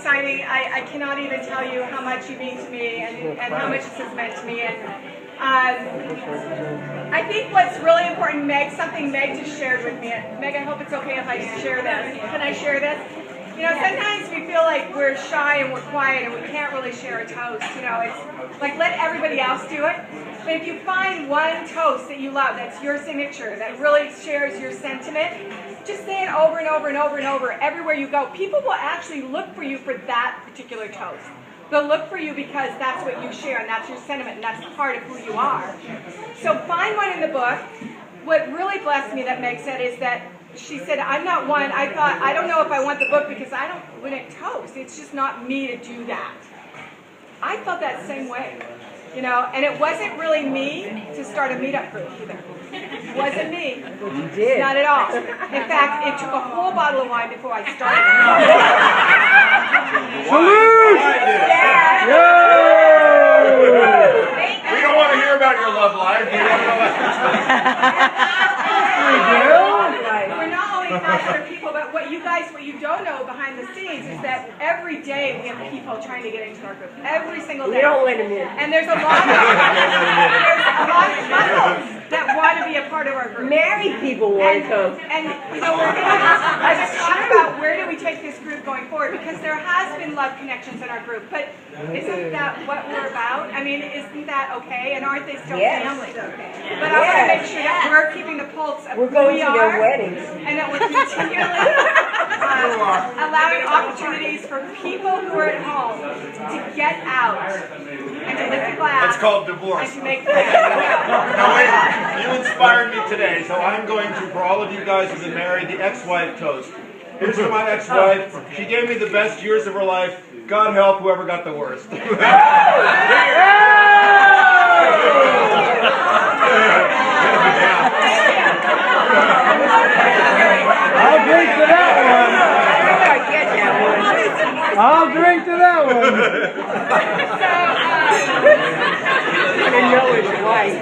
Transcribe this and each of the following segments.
exciting. I cannot even tell you how much you mean to me and how much this has meant to me. And I think what's really important, Meg, something Meg just shared with me. Meg, I hope it's okay if I share this. Can I share this? You know, sometimes we feel like we're shy and we're quiet and we can't really share a toast. You know, it's like let everybody else do it. But if you find one toast that you love, that's your signature, that really shares your sentiment, just say it over and over and over and over everywhere you go. People will actually look for you for that particular toast. They'll look for you because that's what you share and that's your sentiment and that's part of who you are. So find one in the book. What really blessed me that Meg said is that she said, I'm not one, I thought, I don't know if I want the book because I wouldn't toast. It's just not me to do that. I felt that same way, you know, and it wasn't really me to start a meetup group either. It wasn't me. You did. Not at all. In fact, it took a whole bottle of wine before I started. Salute! Yeah. We don't want to hear about your love life. We want to know We're not only passionate people, but what you don't know behind the scenes is that every day we have people trying to get into our group. Every single day. We don't let them in. And there's a lot of couples that want to be a part of our group. Married people want to come. And you know, we're going to talk about where do we take this group going forward, because there has been love connections in our group, but isn't that what we're about? I mean, isn't that okay? And aren't they still family? But I want to make sure that we're keeping the pulse of We're who going we to are, their weddings. and that we're continually allowing opportunities for people who are at home to get out and to lift a glass. That's called divorce. And to make plans. Now wait, you inspired me today, so I'm going to, for all of you guys who've been married, the ex-wife toast. Here's to my ex-wife. She gave me the best years of her life. God help whoever got the worst. I'll drink to that one. I'll drink to that one. I didn't know his wife.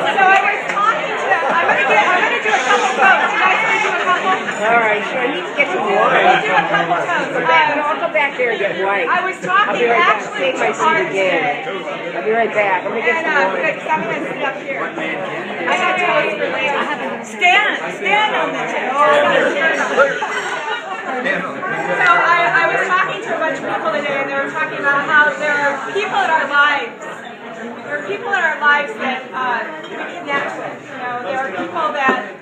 So I was talking to them. I'm gonna do a couple quotes. You guys want to do a couple? All right, sure. I need to get some wine. We'll do a couple quotes. I'll go back there and get wine. I was talking actually to Art today. I'll be right back. I'm gonna get some wine. Good, because I'm gonna sit up here. I got toast for later. Stand on the table. So I was talking to a bunch of people today, and they were talking about how there are people in our lives. There are people in our lives that we connect with. You know, there are people that,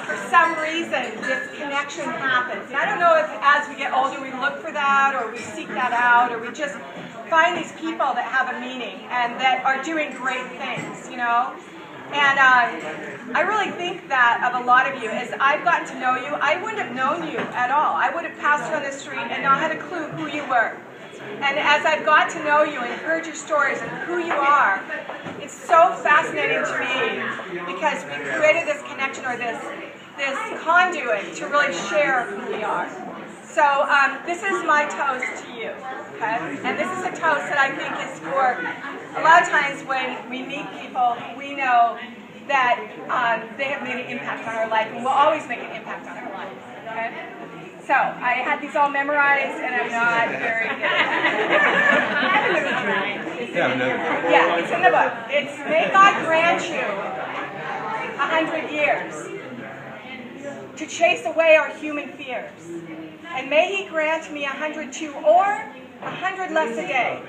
for some reason, this connection happens. And I don't know if as we get older we look for that, or we seek that out, or we just find these people that have a meaning and that are doing great things, you know. And I really think that of a lot of you. As I've gotten to know you, I wouldn't have known you at all. I would have passed you on the street and not had a clue who you were. And as I've got to know you and heard your stories and who you are, it's so fascinating to me because we've created this connection, or this conduit to really share who we are. So this is my toast to you, okay? And this is a toast that I think is for a lot of times when we meet people, we know that they have made an impact on our life, and will always make an impact on our life, okay? So I had these all memorized, and I'm not very good at it. Yeah, it's in the book. It's, may God grant you 100 years to chase away our human fears. And may He grant me 100 too, or 100 less a day,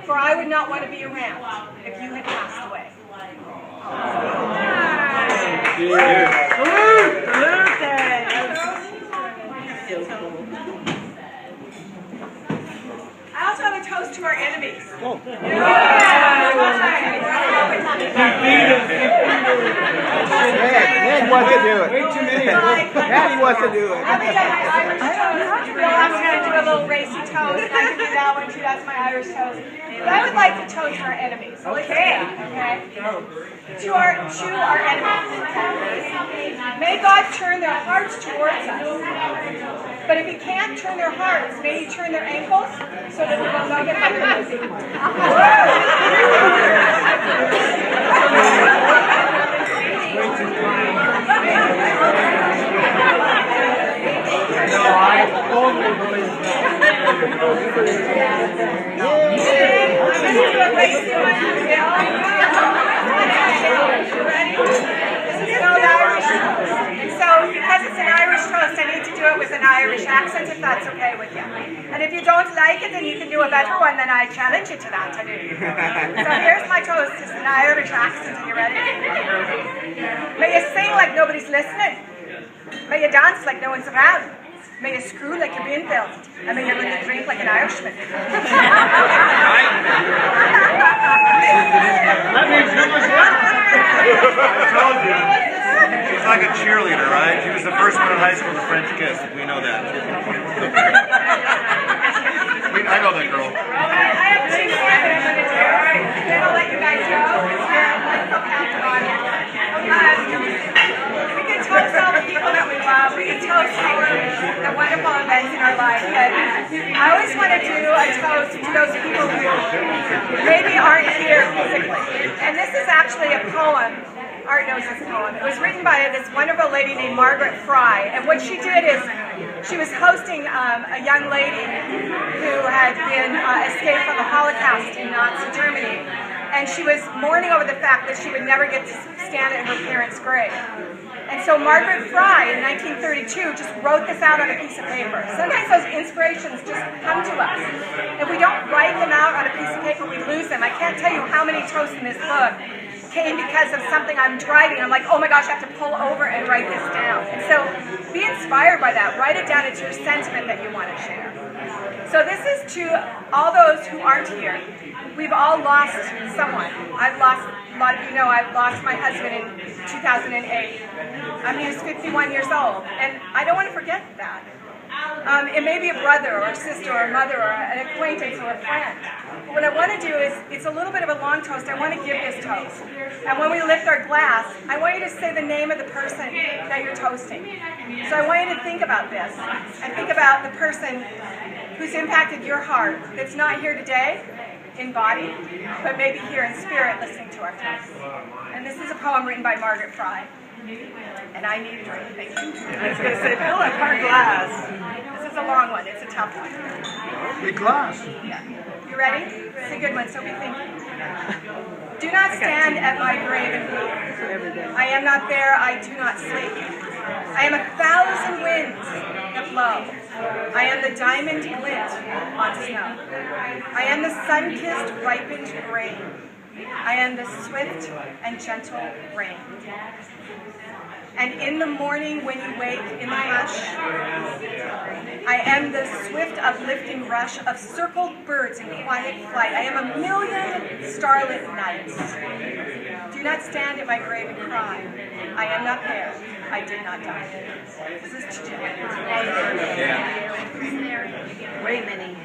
for I would not want to be around if you had passed away. I also have a toast to our enemies. Ned wants to do it. Way too many. Ned wants to do it. I'm going to do a little racy toast. I can do that one too. That's my Irish toast. But I would like to toast our enemies. Okay. To our enemies. May God turn their hearts towards us. But if He can't turn their hearts, may He turn their ankles so that we will not get better. No, I Because it's an Irish toast, I need to do it with an Irish accent, if that's okay with you. And if you don't like it, then you can do a better one, then I challenge you to that. So here's my toast. It's an Irish accent. Are you ready? May you sing like nobody's listening. May you dance like no one's around. May you screw like you're being filmed. And may you drink like an Irishman. That means you was what? I told you. She's like a cheerleader, right? She was the first one in high school to French kiss. We know that. I know that girl. I have two more that I'm going to do. Then I'll let you guys go. Let's go back to audience. We can toast all the people that we love. We can toast all the wonderful events in our life. But I always want to do a toast to those people who maybe aren't here physically. And this is actually a poem. Art knows this poem. It was written by this wonderful lady named Margaret Fry. And what she did is she was hosting a young lady who had been escaped from the Holocaust in Nazi Germany. And she was mourning over the fact that she would never get to stand at her parents' grave. And so Margaret Fry in 1932 just wrote this out on a piece of paper. Sometimes those inspirations just come to us. If we don't write them out on a piece of paper, we lose them. I can't tell you how many toasts in this book came because of something I'm driving. I'm like, oh my gosh, I have to pull over and write this down. And so be inspired by that. Write it down. It's your sentiment that you want to share. So this is to all those who aren't here. We've all lost someone. I've lost, a lot of you know, I've lost my husband in 2008. He was 51 years old. And I don't want to forget that. It may be a brother or a sister or a mother or an acquaintance or a friend. But what I want to do is, it's a little bit of a long toast. I want to give this toast. And when we lift our glass, I want you to say the name of the person that you're toasting. So I want you to think about this. And think about the person who's impacted your heart that's not here today in body, but maybe here in spirit listening to our toast. And this is a poem written by Margaret Fry. And I need a drink, thank you. I was going to say, fill up our glass. This is a long one, it's a tough one. Big glass. Yeah. You ready? It's a good one, so be thinking. Do not stand at my grave and weep. I am not there, I do not sleep. I am 1,000 winds that blow. I am the diamond glint on snow. I am the sun-kissed ripened grain. I am the swift and gentle rain. And in the morning when you wake in the hush, I am the swift uplifting rush of circled birds in quiet flight. I am 1,000,000 starlit nights. Do not stand at my grave and cry. I am not there. I did not die. This is to Jim. Wait a minute.